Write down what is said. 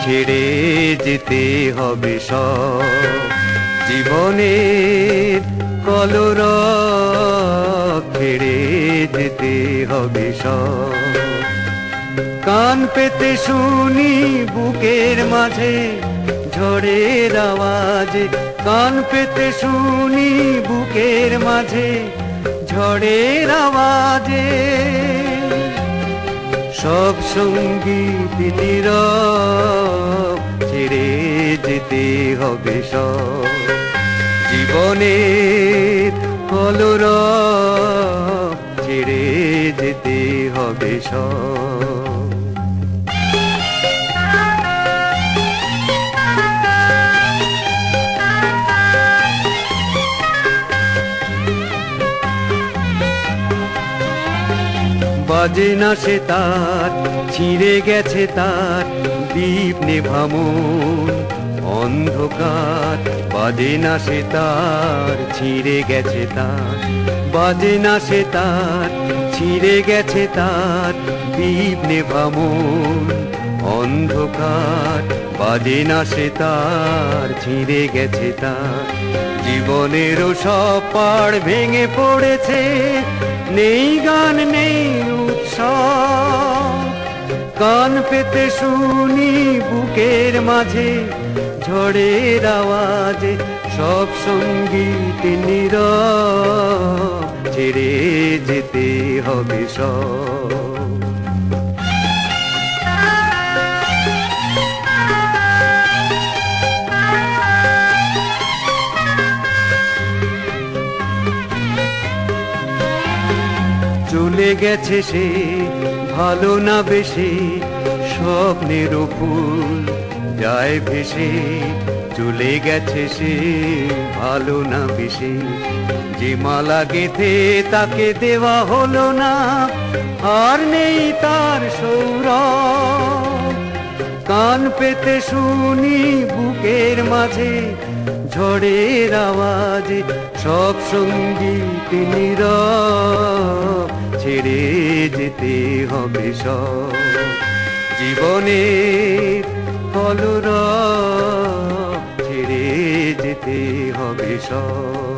ছেড়ে যেতে হবে সব জীবনের কলরব, ছেড়ে যেতে হবে সব। কান পেতে শুনি বুকের মাঝে ঝড়ের আওয়াজে, কান পেতে শুনি বুকের মাঝে ঝড়ের আওয়াজে। সব সঙ্গীত নীরব, ছেড়ে যেতে হবে সব জীবনের কলরব, ছেড়ে যেতে হবে সব। বাজে না সে তার, ছিঁড়ে গেছে তার দীপ নেভামন অন্ধকার। বাজে না সে তার, ছিঁড়ে গেছে তার, বাজে না সে তার, ছিঁড়ে গেছে তার দীপ নেভামন অন্ধকার। বাজে না সে তার, ছিঁড়ে গেছে তার। জীবনেরও সব পাড় ভেঙে পড়েছে, নেই গান নেই উৎসব। কান পেতে শুনি বুকের মাঝে ঝড়ের আওয়াজে, সব সঙ্গীত নীরব, ছেড়ে যেতে হবে সব। চলে গেছে সে ভালো না বেশে, স্বপ্নের ফুল যায় ভেসে। চলে গেছে সে ভালো না বেশে, যে মালা গেথে তাকে দেওয়া হলো না, আর নেই তার সৌরভ। কান পেতে শুনি বুকের মাঝে ঝড়ের আওয়াজে, সব সঙ্গীত নীরব, ছেড়ে যেতে হবে সব জীবনের কলরব, ছেড়ে যেতে হবে সব।